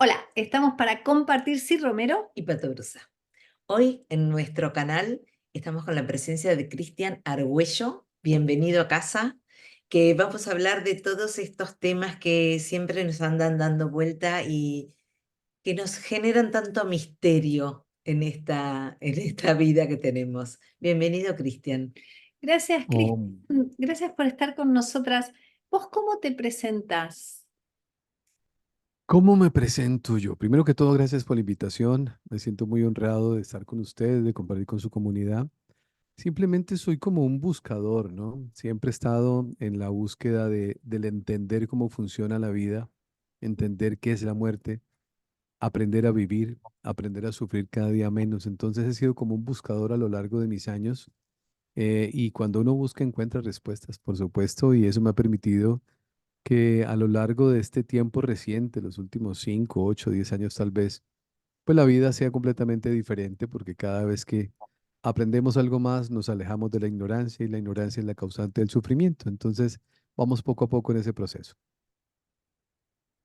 Hola, estamos para compartir Cir Romero. Y Pato Brusa. Hoy en nuestro canal estamos con la presencia de Cristian Argüello. Bienvenido a casa, que vamos a hablar de todos estos temas que siempre nos andan dando vuelta y que nos generan tanto misterio en esta vida que tenemos. Bienvenido, Cristian. Gracias, Cris. Oh, Gracias por estar con nosotras. ¿Vos cómo te presentás? ¿cómo me presento yo? Primero que todo, gracias por la invitación. Me siento muy honrado de estar con ustedes, de compartir con su comunidad. Simplemente soy como un buscador, ¿no? Siempre he estado en la búsqueda del entender cómo funciona la vida, entender qué es la muerte, aprender a vivir, aprender a sufrir cada día menos. Entonces he sido como un buscador a lo largo de mis años. Y cuando uno busca, encuentra respuestas, por supuesto, y eso me ha permitido que a lo largo de este tiempo reciente, los últimos 5, 8, 10 años tal vez, pues la vida sea completamente diferente porque cada vez que aprendemos algo más nos alejamos de la ignorancia y la ignorancia es la causante del sufrimiento. Entonces, vamos poco a poco en ese proceso.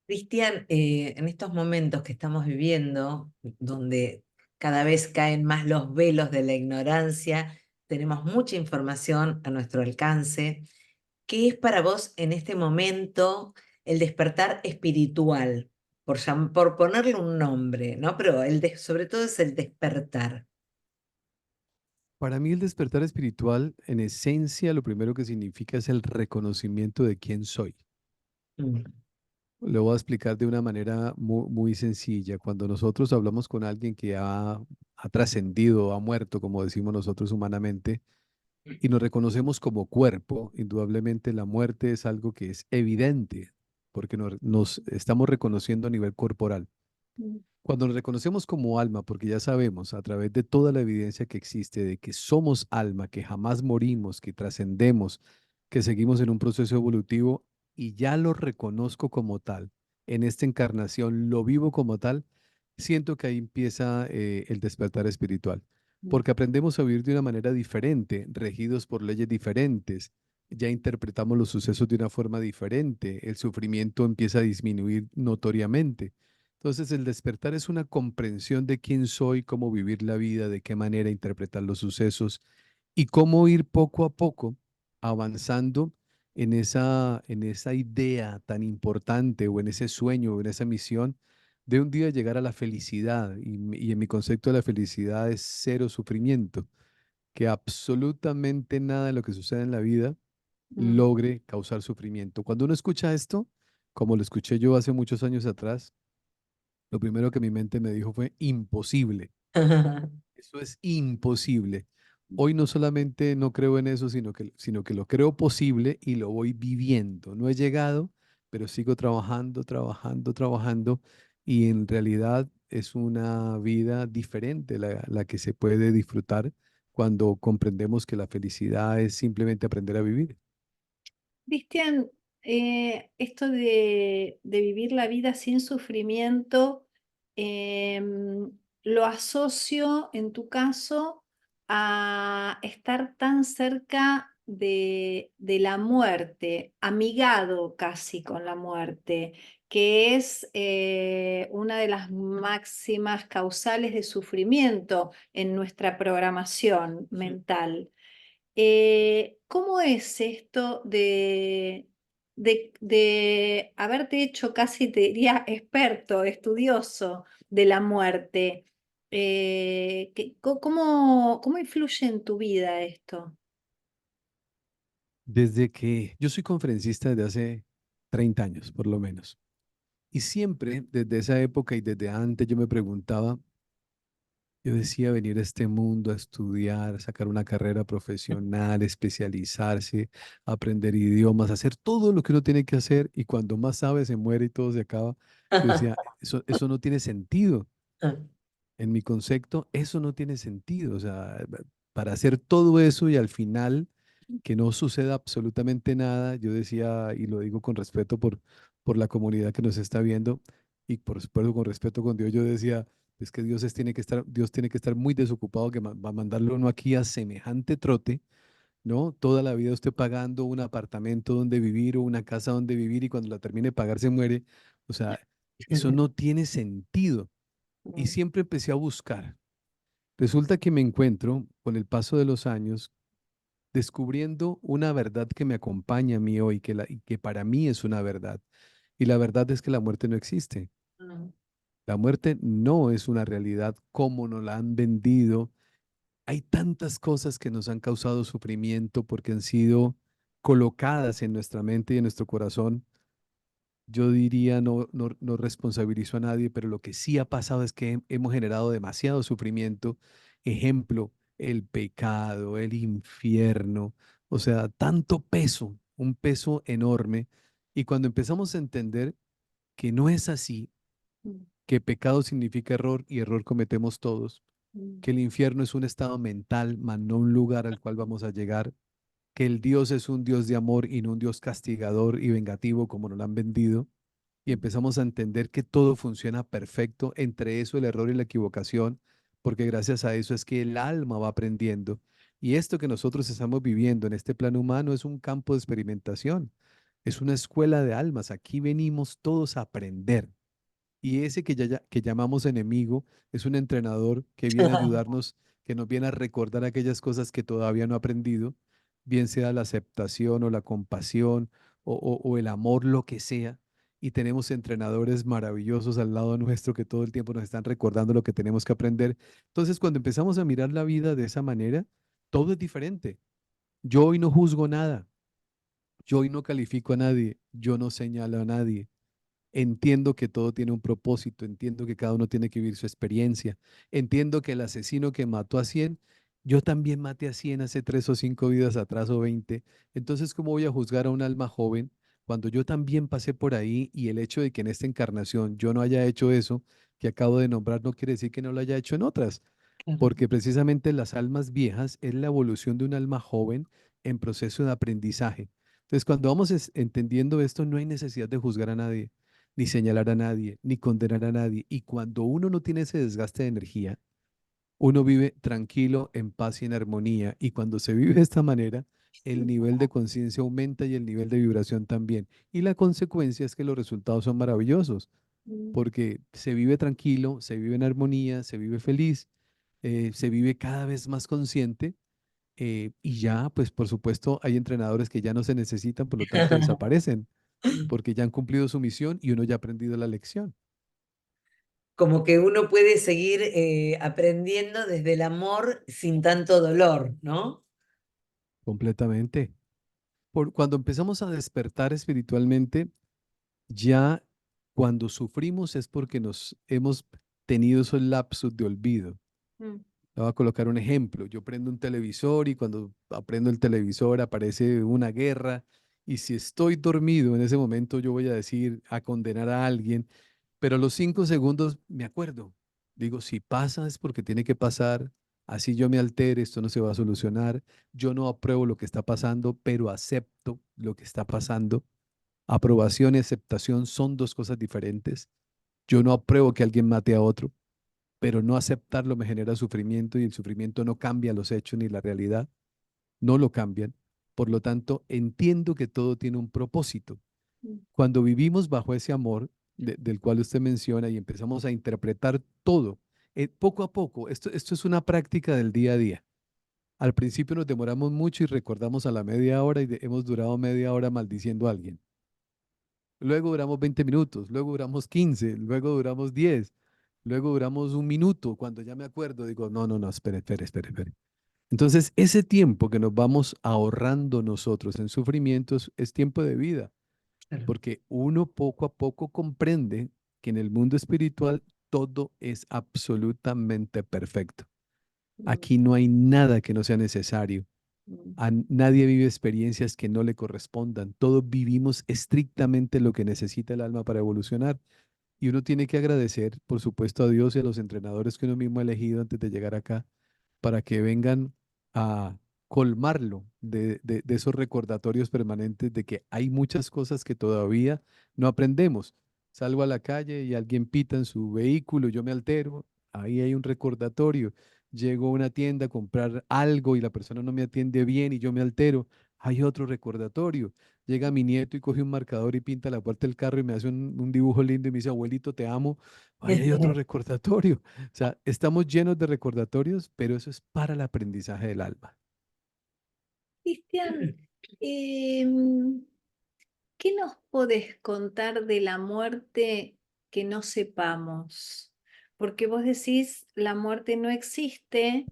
Cristian, en estos momentos que estamos viviendo, donde cada vez caen más los velos de la ignorancia, tenemos mucha información a nuestro alcance. ¿Qué es para vos en este momento el despertar espiritual? Por ponerle un nombre, ¿no? Pero sobre todo es el despertar. Para mí el despertar espiritual, en esencia, lo primero que significa es el reconocimiento de quién soy. Mm. Lo voy a explicar de una manera muy sencilla. Cuando nosotros hablamos con alguien que ha trascendido, ha muerto, como decimos nosotros humanamente, y nos reconocemos como cuerpo, indudablemente la muerte es algo que es evidente, porque nos estamos reconociendo a nivel corporal. Mm. Cuando nos reconocemos como alma, porque ya sabemos a través de toda la evidencia que existe de que somos alma, que jamás morimos, que trascendemos, que seguimos en un proceso evolutivo y ya lo reconozco como tal, en esta encarnación lo vivo como tal, siento que ahí empieza el despertar espiritual, porque aprendemos a vivir de una manera diferente, regidos por leyes diferentes. Ya interpretamos los sucesos de una forma diferente, el sufrimiento empieza a disminuir notoriamente. Entonces, el despertar es una comprensión de quién soy, cómo vivir la vida, de qué manera interpretar los sucesos y cómo ir poco a poco avanzando en esa idea tan importante o en ese sueño o en esa misión de un día llegar a la felicidad. Y en mi concepto de la felicidad es cero sufrimiento, que absolutamente nada de lo que sucede en la vida Mm. logre causar sufrimiento. Cuando uno escucha esto, como lo escuché yo hace muchos años atrás, lo primero que mi mente me dijo fue imposible. Eso es imposible. Hoy no solamente no creo en eso, sino que lo creo posible y lo voy viviendo. No he llegado, pero sigo trabajando, trabajando, trabajando y en realidad es una vida diferente la que se puede disfrutar cuando comprendemos que la felicidad es simplemente aprender a vivir. Cristian, esto de vivir la vida sin sufrimiento, lo asocio en tu caso a estar tan cerca de la muerte, amigado casi con la muerte, que es una de las máximas causales de sufrimiento en nuestra programación mental. ¿Cómo es esto de haberte hecho casi, te diría, experto, estudioso de la muerte? ¿Cómo influye en tu vida esto? Desde que yo soy conferencista desde hace 30 años, por lo menos. Y siempre, desde esa época y desde antes, yo me preguntaba, yo decía venir a este mundo a estudiar, sacar una carrera profesional, especializarse, aprender idiomas, hacer todo lo que uno tiene que hacer y cuando más sabe se muere y todo se acaba. Yo decía, eso no tiene sentido. En mi concepto, eso no tiene sentido. O sea, para hacer todo eso y al final que no suceda absolutamente nada, yo decía, y lo digo con respeto por la comunidad que nos está viendo y por supuesto con respeto con Dios, yo decía, es que Dios tiene que estar muy desocupado que va a mandarlo uno aquí a semejante trote, ¿no? Toda la vida usted pagando un apartamento donde vivir o una casa donde vivir y cuando la termine de pagar se muere. O sea, Eso no tiene sentido. Y Mm, siempre empecé a buscar. Resulta que me encuentro, con el paso de los años, descubriendo una verdad que me acompaña a mí hoy, y que para mí es una verdad. Y la verdad es que la muerte no existe. Mm. La muerte no es una realidad como nos la han vendido. Hay tantas cosas que nos han causado sufrimiento porque han sido colocadas en nuestra mente y en nuestro corazón. Yo diría, no responsabilizo a nadie, pero lo que sí ha pasado es que hemos generado demasiado sufrimiento. Ejemplo, el pecado, el infierno, o sea, tanto peso, un peso enorme. Y cuando empezamos a entender que no es así, mm, que pecado significa error y error cometemos todos, mm, que el infierno es un estado mental, más no un lugar al cual vamos a llegar, que el Dios es un Dios de amor y no un Dios castigador y vengativo como nos lo han vendido, y mm, empezamos a entender que todo funciona perfecto, entre eso el error y la equivocación, porque gracias a eso es que el alma va aprendiendo. Y esto que nosotros estamos viviendo en este plano humano es un campo de experimentación, es una escuela de almas. Aquí venimos todos a aprender. Y ese que llamamos enemigo es un entrenador que viene a ayudarnos, que nos viene a recordar aquellas cosas que todavía no ha aprendido, bien sea la aceptación o la compasión o el amor, lo que sea. Y tenemos entrenadores maravillosos al lado nuestro que todo el tiempo nos están recordando lo que tenemos que aprender. Entonces, cuando empezamos a mirar la vida de esa manera, todo es diferente. Yo hoy no juzgo nada, yo hoy no califico a nadie, yo no señalo a nadie. Entiendo que todo tiene un propósito, entiendo que cada uno tiene que vivir su experiencia, entiendo que el asesino que mató a 100, yo también maté a 100 hace 3 o 5 vidas atrás o 20. Entonces, ¿cómo voy a juzgar a un alma joven cuando yo también pasé por ahí y el hecho de que en esta encarnación yo no haya hecho eso que acabo de nombrar no quiere decir que no lo haya hecho en otras? Claro. Porque precisamente las almas viejas es la evolución de un alma joven en proceso de aprendizaje. Entonces, cuando vamos entendiendo esto, no hay necesidad de juzgar a nadie, ni señalar a nadie, ni condenar a nadie. Y cuando uno no tiene ese desgaste de energía, uno vive tranquilo, en paz y en armonía. Y cuando se vive de esta manera, el nivel de conciencia aumenta y el nivel de vibración también. Y la consecuencia es que los resultados son maravillosos, mm, porque se vive tranquilo, se vive en armonía, se vive feliz, se vive cada vez más consciente. Y ya, pues por supuesto, hay entrenadores que ya no se necesitan, por lo tanto desaparecen, porque ya han cumplido su misión y uno ya ha aprendido la lección Como que uno puede seguir aprendiendo desde el amor sin tanto dolor, ¿no? completamente. Cuando empezamos a despertar espiritualmente, ya cuando sufrimos es porque nos hemos tenido esos lapsos de olvido. mm, Le voy a colocar un ejemplo. Yo prendo un televisor y cuando aprendo el televisor aparece una guerra, y si estoy dormido en ese momento yo voy a decir, a condenar a alguien, pero a los 5 segundos me acuerdo. Digo, si pasa es porque tiene que pasar, así yo me altere, esto no se va a solucionar. Yo no apruebo lo que está pasando, pero acepto lo que está pasando. Aprobación y aceptación son dos cosas diferentes. Yo no apruebo que alguien mate a otro, pero no aceptarlo me genera sufrimiento y el sufrimiento no cambia los hechos ni la realidad, no lo cambian. Por lo tanto, entiendo que todo tiene un propósito. mm, Cuando vivimos bajo ese amor del cual usted menciona y empezamos a interpretar todo, poco a poco, esto es una práctica del día a día. Al principio nos demoramos mucho y recordamos a la media hora y hemos durado media hora maldiciendo a alguien. Luego duramos 20 minutos, luego duramos 15, luego duramos 10, luego duramos un minuto. Cuando ya me acuerdo, digo, no, no, no, espere, espere, espere, espere. Entonces, ese tiempo que nos vamos ahorrando nosotros en sufrimientos es tiempo de vida, Claro. porque uno poco a poco comprende que en el mundo espiritual todo es absolutamente perfecto. mm, Aquí no hay nada que no sea necesario. mm, Nadie vive experiencias que no le correspondan. Todos vivimos estrictamente lo que necesita el alma para evolucionar. Y uno tiene que agradecer, por supuesto, a Dios y a los entrenadores que uno mismo ha elegido antes de llegar acá, para que vengan a colmarlo de esos recordatorios permanentes de que hay muchas cosas que todavía no aprendemos. Salgo a la calle y alguien pita en su vehículo, yo me altero, ahí hay un recordatorio. Llego a una tienda a comprar algo y la persona no me atiende bien y yo me altero, hay otro recordatorio. llega mi nieto y coge un marcador y pinta la puerta del carro y me hace un dibujo lindo y me dice, abuelito, te amo. Ahí hay otro recordatorio. O sea, estamos llenos de recordatorios, pero eso es para el aprendizaje del alma. Cristian, em, ¿qué nos podés contar de la muerte que no sepamos? Porque vos decís, la muerte no existe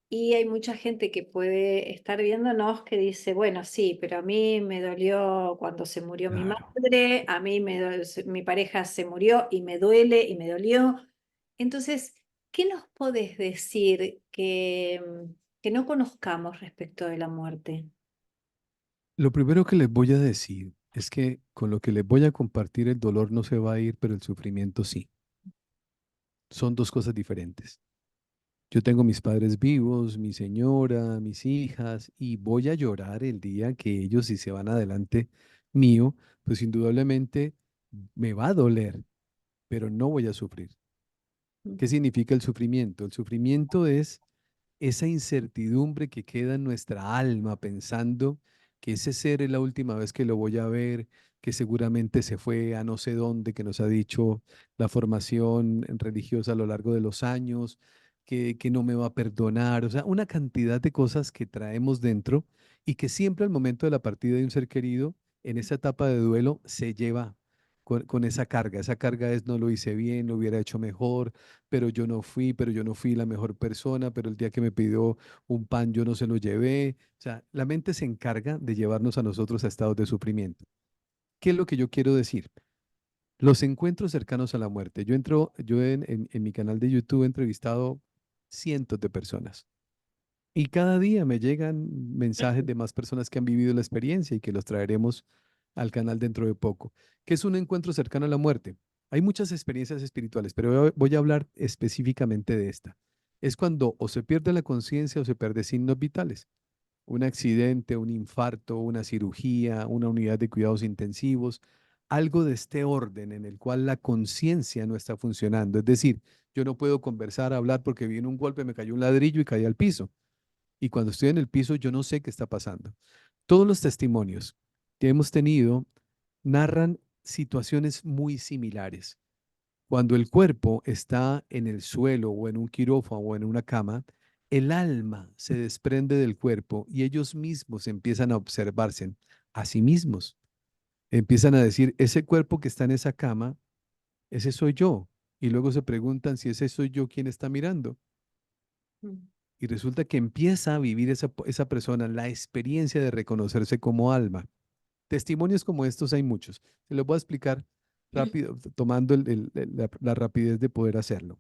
y hay mucha gente que puede estar viéndonos que dice, bueno, sí, pero a mí me dolió cuando se murió mi Claro. madre, a mí mi pareja se murió y me duele y me dolió. Entonces, ¿qué nos podés decir que no conozcamos respecto de la muerte? Lo primero que les voy a decir es que con lo que les voy a compartir el dolor no se va a ir, pero el sufrimiento sí. Son dos cosas diferentes. Yo tengo mis padres vivos, mi señora, mis hijas, y voy a llorar el día que ellos, si se van adelante mío, pues indudablemente me va a doler, pero no voy a sufrir. ¿Qué significa el sufrimiento? El sufrimiento es esa incertidumbre que queda en nuestra alma pensando que ese ser es la última vez que lo voy a ver, que seguramente se fue a no sé dónde, que nos ha dicho la formación religiosa a lo largo de los años, que no me va a perdonar, o sea, una cantidad de cosas que traemos dentro y que siempre al momento de la partida de un ser querido, en esa etapa de duelo, se lleva con esa carga. Esa carga es no lo hice bien, lo hubiera hecho mejor, pero yo no fui la mejor persona, pero el día que me pidió un pan yo no se lo llevé. O sea, la mente se encarga de llevarnos a nosotros a estados de sufrimiento. ¿Qué es lo que yo quiero decir? Los encuentros cercanos a la muerte. Yo en mi canal de YouTube he entrevistado cientos de personas y cada día me llegan mensajes de más personas que han vivido la experiencia y que los traeremos al canal dentro de poco. ¿Qué es un encuentro cercano a la muerte? Hay muchas experiencias espirituales, pero voy a hablar específicamente de esta. Es cuando o se pierde la conciencia o se pierde signos vitales. Un accidente, un infarto, una cirugía, una unidad de cuidados intensivos, algo de este orden en el cual la conciencia no está funcionando. Es decir, yo no puedo conversar, hablar porque vi en un golpe, me cayó un ladrillo y caí al piso y cuando estoy en el piso yo no sé qué está pasando. Todos los testimonios que hemos tenido narran situaciones muy similares. Cuando el cuerpo está en el suelo o en un quirófano o en una cama, el alma se desprende del cuerpo y ellos mismos empiezan a observarse a sí mismos. Empiezan a decir, ese cuerpo que está en esa cama, ese soy yo. Y luego se preguntan si ese soy yo, ¿quién está mirando? Y resulta que empieza a vivir esa persona la experiencia de reconocerse como alma. Testimonios como estos hay muchos. Se los voy a explicar rápido, tomando la rapidez de poder hacerlo.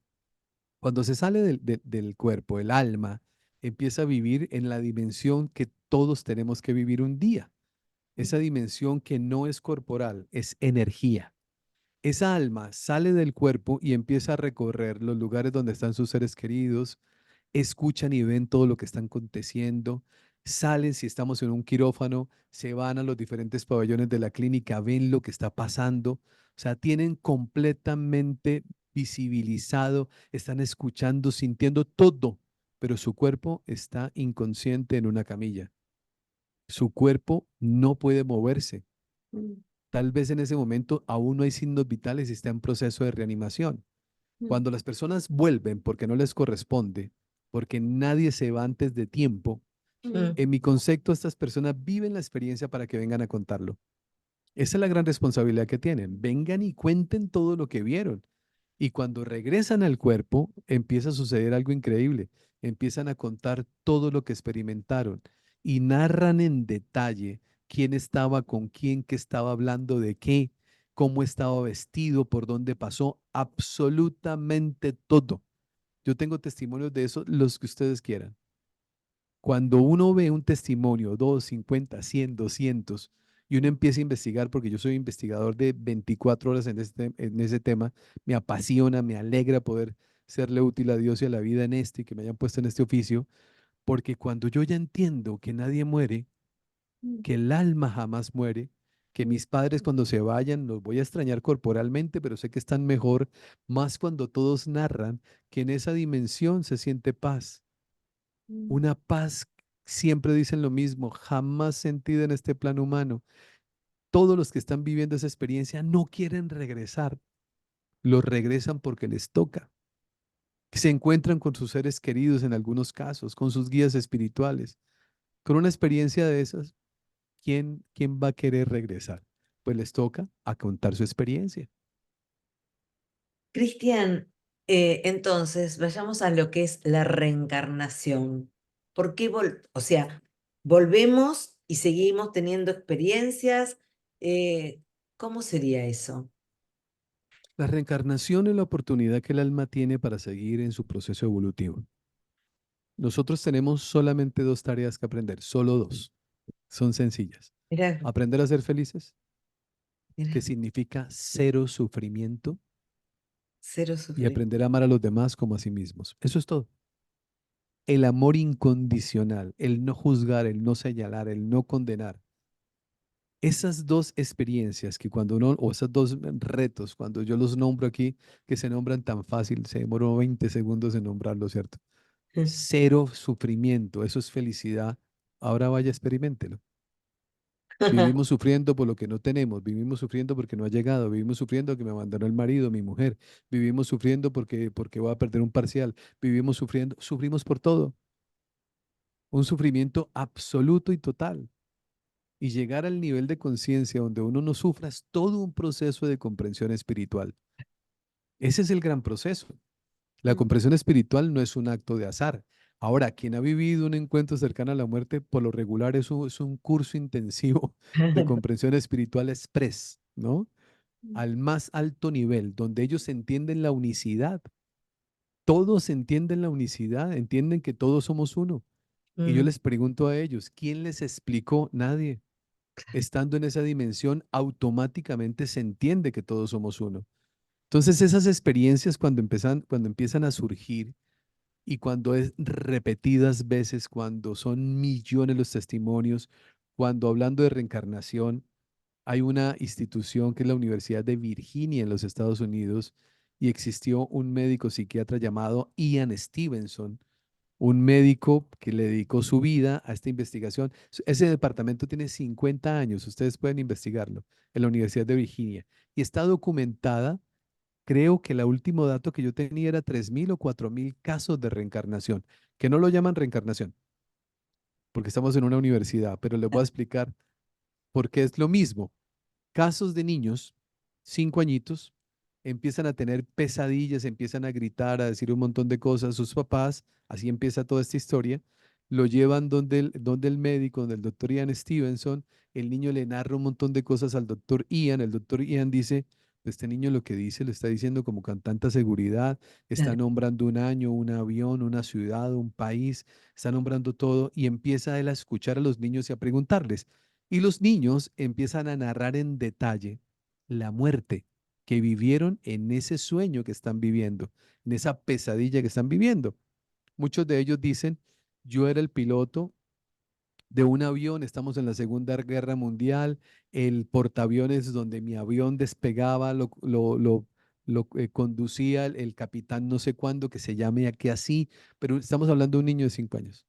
Cuando se sale del cuerpo, el alma empieza a vivir en la dimensión que todos tenemos que vivir un día. Esa dimensión que no es corporal, es energía. Esa alma sale del cuerpo y empieza a recorrer los lugares donde están sus seres queridos, escuchan y ven todo lo que está aconteciendo, salen si estamos en un quirófano, se van a los diferentes pabellones de la clínica, ven lo que está pasando, o sea, tienen completamente visibilizado, están escuchando, sintiendo todo, pero su cuerpo está inconsciente en una camilla. Su cuerpo no puede moverse. Tal vez en ese momento aún no hay signos vitales y está en proceso de reanimación. Cuando las personas vuelven porque no les corresponde, porque nadie se va antes de tiempo, Mm. en mi concepto estas personas viven la experiencia para que vengan a contarlo. Esa es la gran responsabilidad que tienen. Vengan y cuenten todo lo que vieron. Y cuando regresan al cuerpo, empieza a suceder algo increíble. Empiezan a contar todo lo que experimentaron y narran en detalle quién estaba con quién, qué estaba hablando de qué, cómo estaba vestido, por dónde pasó, absolutamente todo. Yo tengo testimonios de eso, los que ustedes quieran. Cuando uno ve un testimonio, 2, 50, 100, 200, y uno empieza a investigar, porque yo soy investigador de 24 horas en ese tema, me apasiona, me alegra poder serle útil a Dios y a la vida en este, y que me hayan puesto en este oficio, porque cuando yo ya entiendo que nadie muere, que el alma jamás muere, que mis padres cuando se vayan los voy a extrañar corporalmente, pero sé que están mejor, más cuando todos narran que en esa dimensión se siente paz, una paz, siempre dicen lo mismo, jamás sentida en este plano humano. todos los que están viviendo esa experiencia no quieren regresar, los regresan porque les toca. Se encuentran con sus seres queridos en algunos casos, con sus guías espirituales. Con una experiencia de esas, ¿quién va a querer regresar? Pues les toca a contar su experiencia. Cristian, entonces vayamos a lo que es la reencarnación. ¿Por qué o sea, volvemos y seguimos teniendo experiencias? Eh, ¿Cómo sería eso? La reencarnación es la oportunidad que el alma tiene para seguir en su proceso evolutivo. Nosotros tenemos solamente dos tareas que aprender, solo dos. Son sencillas. Mira, Aprender a ser felices, que mira, significa cero sufrimiento, cero y sufrir. aprender a amar a los demás como a sí mismos. Eso es todo. El amor incondicional, el no juzgar, el no señalar, el no condenar. Esas dos experiencias que cuando uno, o esos dos retos, cuando yo los nombro aquí, que se nombran tan fácil, se demoró 20 segundos en nombrarlo, ¿cierto? Cero sufrimiento, eso es felicidad. Ahora vaya, experiméntelo. Vivimos sufriendo por lo que no tenemos, vivimos sufriendo porque no ha llegado, vivimos sufriendo que me abandonó el marido, mi mujer, vivimos sufriendo porque voy a perder un parcial, vivimos sufriendo, sufrimos por todo, un sufrimiento absoluto y total. Y llegar al nivel de conciencia donde uno no sufra es todo un proceso de comprensión espiritual. Ese es el gran proceso. La comprensión espiritual no es un acto de azar. Ahora, quien ha vivido un encuentro cercano a la muerte, por lo regular es un curso intensivo de comprensión espiritual express, ¿no? Al más alto nivel, donde ellos entienden la unicidad. Todos entienden la unicidad, entienden que todos somos uno. Y yo Mm, les pregunto a ellos, ¿quién les explicó? Nadie. Estando en esa dimensión, automáticamente se entiende que todos somos uno. Entonces, esas experiencias cuando empiezan a surgir y cuando es repetidas veces, cuando son millones los testimonios, cuando hablando de reencarnación, hay una institución que es la Universidad de Virginia en los Estados Unidos y existió un médico psiquiatra llamado Ian Stevenson, un médico que le dedicó su vida a esta investigación. Ese departamento tiene 50 años, ustedes pueden investigarlo, en la Universidad de Virginia y está documentada. Creo que el último dato que yo tenía era 3.000 o 4.000 casos de reencarnación, que no lo llaman reencarnación, porque estamos en una universidad, pero les voy a explicar por qué es lo mismo. Casos de niños, 5 añitos, empiezan a tener pesadillas, empiezan a gritar, a decir un montón de cosas. Sus papás, así empieza toda esta historia, lo llevan donde el médico, donde el doctor Ian Stevenson. El niño le narra un montón de cosas al doctor Ian. El doctor Ian dice, este niño lo que dice lo está diciendo como con tanta seguridad, está claro. nombrando un año, un avión, una ciudad, un país, está nombrando todo y empieza él a escuchar a los niños y a preguntarles. Y los niños empiezan a narrar en detalle la muerte que vivieron en ese sueño que están viviendo, en esa pesadilla que están viviendo. Muchos de ellos dicen, yo era el piloto de un avión, estamos en la Segunda Guerra Mundial, el portaaviones donde mi avión despegaba, lo conducía el capitán no sé cuándo, que se llame aquí así, pero estamos hablando de un niño de 5 años.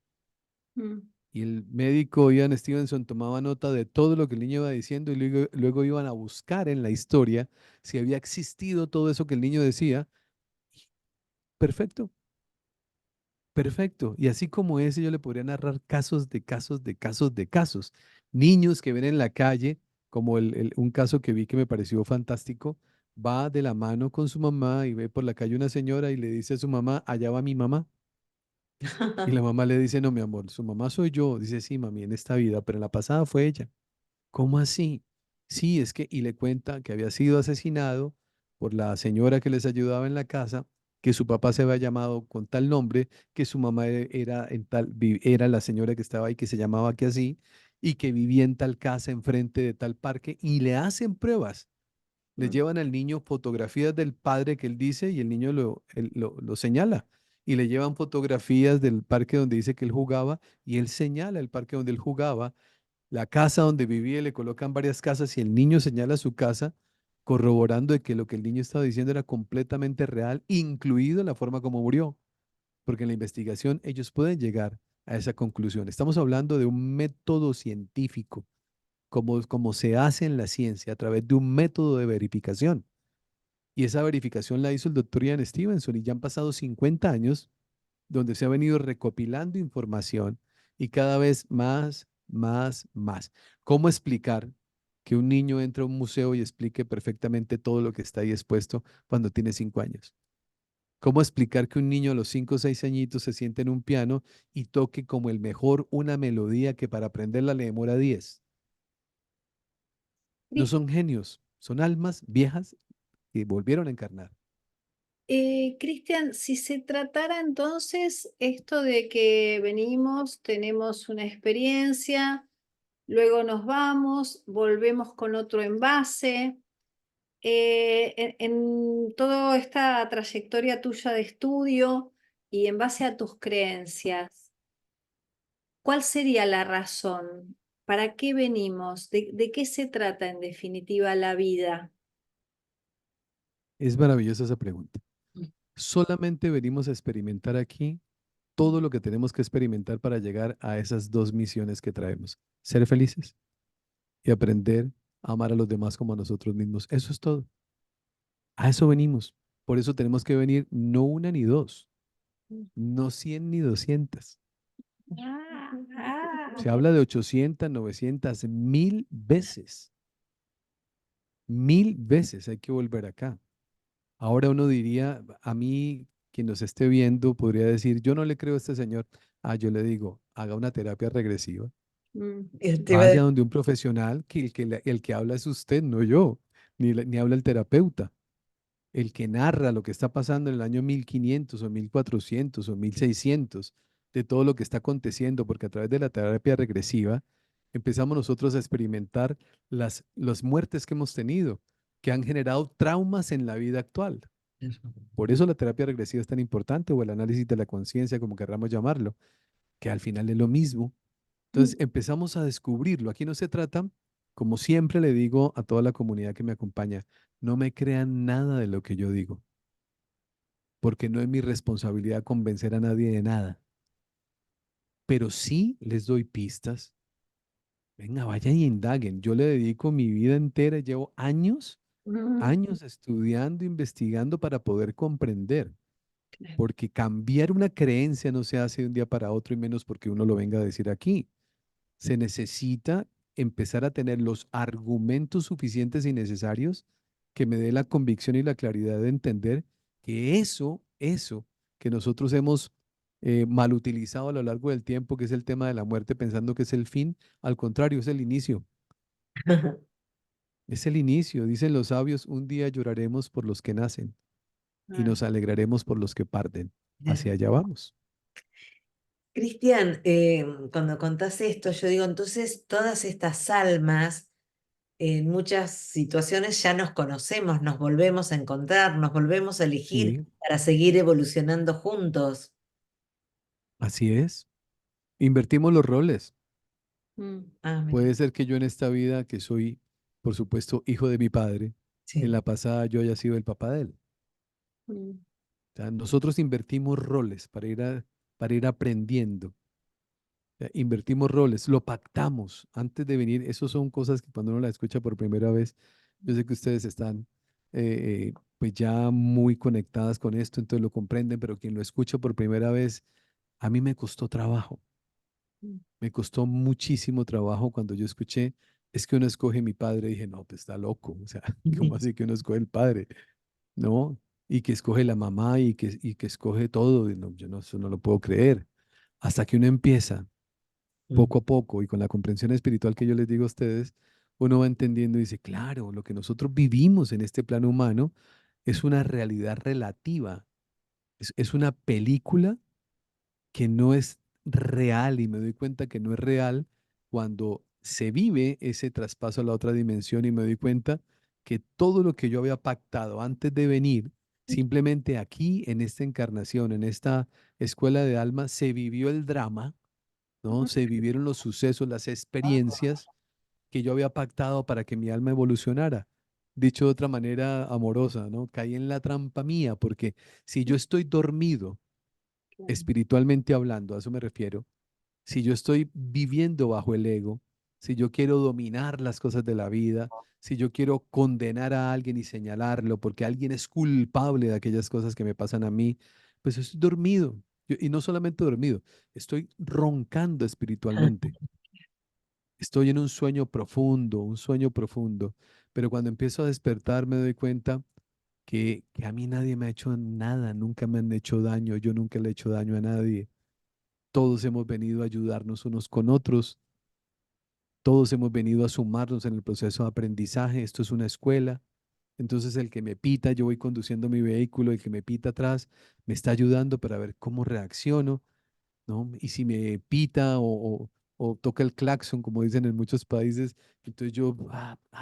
Mm. Y el médico Ian Stevenson tomaba nota de todo lo que el niño iba diciendo y luego iban a buscar en la historia si había existido todo eso que el niño decía. Perfecto, perfecto. Y así como ese, yo le podría narrar casos de casos de casos de casos. Niños que ven en la calle, como un caso que vi que me pareció fantástico, va de la mano con su mamá y ve por la calle una señora y le dice a su mamá, allá va mi mamá. Y la mamá le dice, no, mi amor, su mamá soy yo. Dice, sí, mami, en esta vida, pero en la pasada fue ella. ¿Cómo así? Sí, es que, y le cuenta que había sido asesinado por la señora que les ayudaba en la casa, que su papá se había llamado con tal nombre, que su mamá era la señora que estaba ahí, que se llamaba que así, y que vivía en tal casa enfrente de tal parque, y le hacen pruebas. Le Mm. llevan al niño fotografías del padre que él dice y el niño lo señala. Y le llevan fotografías del parque donde dice que él jugaba y él señala el parque donde él jugaba, la casa donde vivía, le colocan varias casas y el niño señala su casa, corroborando de que lo que el niño estaba diciendo era completamente real, incluido la forma como murió, porque en la investigación ellos pueden llegar a esa conclusión. Estamos hablando de un método científico como se hace en la ciencia, a través de un método de verificación. Y esa verificación la hizo el doctor Ian Stevenson y ya han pasado 50 años donde se ha venido recopilando información y cada vez más, más, más. ¿Cómo explicar que un niño entre a un museo y explique perfectamente todo lo que está ahí expuesto cuando tiene 5 años? ¿Cómo explicar que un niño a los 5 o 6 añitos se siente en un piano y toque como el mejor una melodía que para aprenderla le demora 10? No Cris- son genios, son almas viejas que volvieron a encarnar. Cristian, si se tratara entonces esto de que venimos, tenemos una experiencia, luego nos vamos, volvemos con otro envase, en toda esta trayectoria tuya de estudio y en base a tus creencias, ¿cuál sería la razón? ¿Para qué venimos? De qué se trata en definitiva la vida? Es maravillosa esa pregunta. Solamente venimos a experimentar aquí todo lo que tenemos que experimentar para llegar a esas dos misiones que traemos. Ser felices y aprender a amar a los demás como a nosotros mismos. Eso es todo. A eso venimos. Por eso tenemos que venir no una ni dos, no 100 ni 200. Ah, ah. Se habla de 800, 900, 1000 veces. 1000 veces hay que volver acá. Ahora uno diría, a mí, quien nos esté viendo, podría decir, yo no le creo a este señor. Ah, yo le digo, haga una terapia regresiva. Mm, Te iba a Vaya decir, donde un profesional que el que habla es usted, no yo, ni habla el terapeuta. El que narra lo que está pasando en el año 1500 o 1400 o 1600 de todo lo que está aconteciendo, porque a través de la terapia regresiva empezamos nosotros a experimentar las muertes que hemos tenido, que han generado traumas en la vida actual. Por eso la terapia regresiva es tan importante, o el análisis de la conciencia, como querramos llamarlo, que al final es lo mismo. Entonces empezamos a descubrirlo. Aquí no se trata, como siempre le digo a toda la comunidad que me acompaña, no me crean nada de lo que yo digo, porque no es mi responsabilidad convencer a nadie de nada, pero sí les doy pistas. Venga, vayan y indaguen. Yo le dedico mi vida entera, llevo años, mm, años estudiando, investigando para poder comprender, porque cambiar una creencia no se hace de un día para otro y menos porque uno lo venga a decir aquí. Se necesita empezar a tener los argumentos suficientes y necesarios que me dé la convicción y la claridad de entender que eso que nosotros hemos mal utilizado a lo largo del tiempo, que es el tema de la muerte, pensando que es el fin, al contrario, es el inicio. Es el inicio. Dicen los sabios, un día lloraremos por los que nacen y ah. nos alegraremos por los que parten. Hacia allá vamos. Cristian, cuando contás esto, yo digo, entonces todas estas almas, en muchas situaciones ya nos conocemos, nos volvemos a encontrar, nos volvemos a elegir Sí, para seguir evolucionando juntos. así es. Invertimos los roles. Mm, Ah, mira, Puede ser que yo en esta vida, que soy, por supuesto, hijo de mi padre, en sí. la pasada yo haya sido el papá de él. mm, O sea, nosotros invertimos roles para ir aprendiendo. O sea, invertimos roles, lo pactamos antes de venir. Eso son cosas que cuando uno la escucha por primera vez, yo sé que ustedes están pues ya muy conectadas con esto, entonces lo comprenden, pero quien lo escucha por primera vez, a mí me costó trabajo. mm, Me costó muchísimo trabajo cuando yo escuché, es que uno escoge mi padre, dije, no, pues está loco, o sea, ¿cómo así que uno escoge el padre? ¿No? Y que escoge la mamá y que escoge todo, y no, yo no, eso no lo puedo creer. Hasta que uno empieza Mm. poco a poco y con la comprensión espiritual que yo les digo a ustedes, uno va entendiendo y dice, claro, lo que nosotros vivimos en este plano humano es una realidad relativa, es una película que no es real y me doy cuenta que no es real cuando se vive ese traspaso a la otra dimensión y me doy cuenta que todo lo que yo había pactado antes de venir, simplemente aquí en esta encarnación, en esta escuela de alma, se vivió el drama, ¿no? Se vivieron los sucesos, las experiencias que yo había pactado para que mi alma evolucionara. Dicho de otra manera amorosa, ¿no? Caí en la trampa mía, porque si yo estoy dormido, claro. espiritualmente hablando, a eso me refiero, si yo estoy viviendo bajo el ego, si yo quiero dominar las cosas de la vida, si yo quiero condenar a alguien y señalarlo porque alguien es culpable de aquellas cosas que me pasan a mí, pues estoy dormido. Y no solamente dormido, estoy roncando espiritualmente. Estoy en un sueño profundo, pero cuando empiezo a despertar me doy cuenta que a mí nadie me ha hecho nada, nunca me han hecho daño, yo nunca le he hecho daño a nadie. Todos hemos venido a ayudarnos unos con otros, todos hemos venido a sumarnos en el proceso de aprendizaje, esto es una escuela. Entonces el que me pita, yo voy conduciendo mi vehículo, el que me pita atrás, me está ayudando para ver cómo reacciono, ¿no? Y si me pita o toca el claxon, como dicen en muchos países, entonces yo,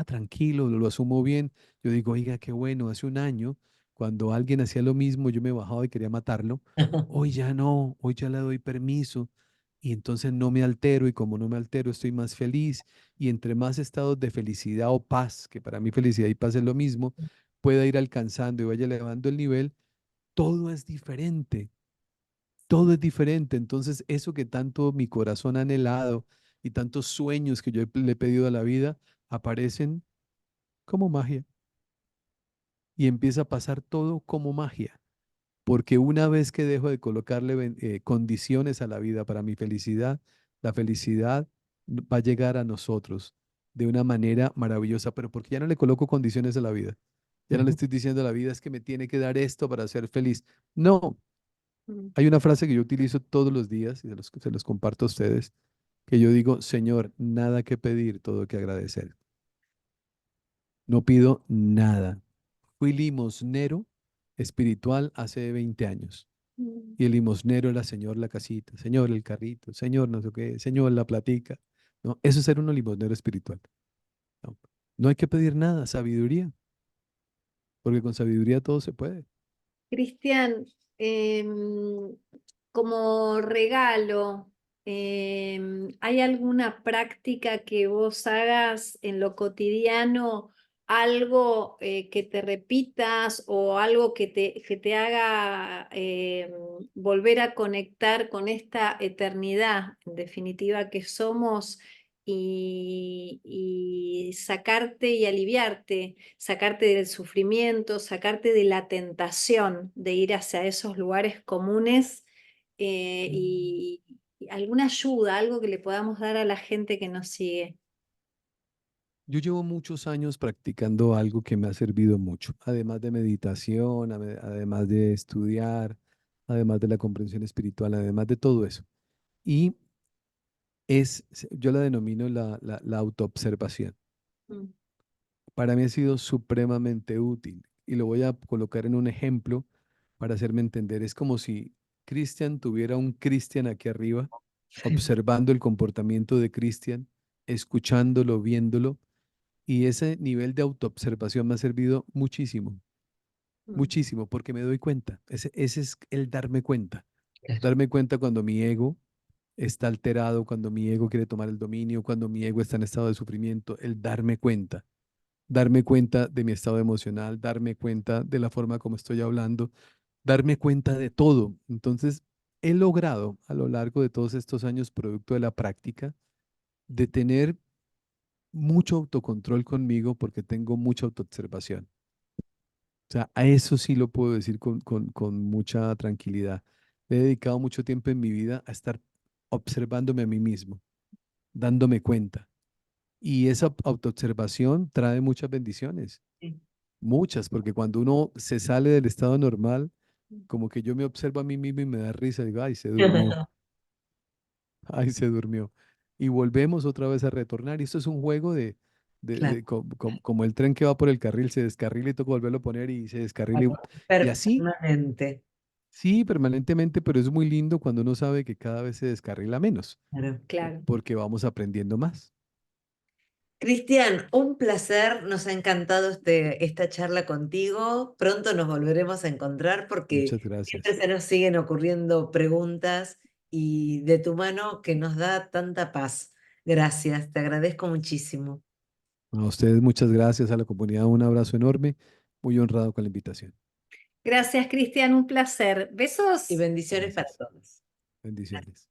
tranquilo, lo asumo bien. Yo digo, oiga, qué bueno, hace un año, cuando alguien hacía lo mismo, yo me bajaba y quería matarlo. Hoy ya no, hoy ya le doy permiso y entonces no me altero y como no me altero estoy más feliz y entre más estados de felicidad o paz, que para mí felicidad y paz es lo mismo, pueda ir alcanzando y vaya elevando el nivel, todo es diferente, todo es diferente. Entonces, eso que tanto mi corazón ha anhelado y tantos sueños que yo le he pedido a la vida, aparecen como magia y empieza a pasar todo como magia. Porque una vez que dejo de colocarle condiciones a la vida para mi felicidad, la felicidad va a llegar a nosotros de una manera maravillosa, pero porque ya no le coloco condiciones a la vida. Ya no le estoy diciendo a la vida es que me tiene que dar esto para ser feliz. No, Mm. hay una frase que yo utilizo todos los días y se los comparto a ustedes, que yo digo, Señor, nada que pedir, todo que agradecer. No pido nada. Fui limosnero espiritual hace 20 años. Mm. Y el limosnero era Señor la casita, Señor el carrito, Señor no sé qué, Señor la platica. ¿No? Eso es ser un limosnero espiritual. ¿No? No hay que pedir nada, sabiduría, porque con sabiduría todo se puede. Cristian, como regalo, ¿hay alguna práctica que vos hagas en lo cotidiano, algo que te repitas o algo que te haga volver a conectar con esta eternidad, en definitiva, que somos y sacarte y aliviarte? Sacarte del sufrimiento, sacarte de la tentación de ir hacia esos lugares comunes y alguna ayuda, algo que le podamos dar a la gente que nos sigue. Yo llevo muchos años practicando algo que me ha servido mucho, además de meditación, además de estudiar, además de la comprensión espiritual, además de todo eso. Y yo la denomino la autoobservación. Mm. Para mí ha sido supremamente útil y lo voy a colocar en un ejemplo para hacerme entender. Es como si Cristian tuviera un Cristian aquí arriba, observando el comportamiento de Cristian, escuchándolo, viéndolo, y ese nivel de autoobservación me ha servido muchísimo, Mm. muchísimo, porque me doy cuenta. Ese es el darme cuenta. Claro. Darme cuenta cuando mi ego está alterado, cuando mi ego quiere tomar el dominio, cuando mi ego está en estado de sufrimiento, el darme cuenta de mi estado emocional, darme cuenta de la forma como estoy hablando, darme cuenta de todo. Entonces, he logrado a lo largo de todos estos años, producto de la práctica, de tener mucho autocontrol conmigo porque tengo mucha autoobservación. O sea, a eso sí lo puedo decir con mucha tranquilidad. He dedicado mucho tiempo en mi vida a estar observándome a mí mismo, dándome cuenta. Y esa autoobservación trae muchas bendiciones. Sí. Muchas, porque cuando uno se sale del estado normal, como que yo me observo a mí mismo y me da risa, digo, ay, se durmió, ay, se durmió. Y volvemos otra vez a retornar. Y esto es un juego Claro, como el tren que va por el carril, se descarrila y toca volverlo a poner y se descarrila. Y así, permanente. sí, permanentemente, pero es muy lindo cuando uno sabe que cada vez se descarrila menos, Claro. Claro. porque vamos aprendiendo más. Cristian, un placer, nos ha encantado esta charla contigo. Pronto nos volveremos a encontrar porque Muchas siempre gracias. se nos siguen ocurriendo preguntas y de tu mano que nos da tanta paz. Gracias, te agradezco muchísimo A ustedes muchas gracias, a la comunidad un abrazo enorme, muy honrado con la invitación. Gracias, Cristian, un placer. y Besos. bendiciones para Gracias. todos. Bendiciones.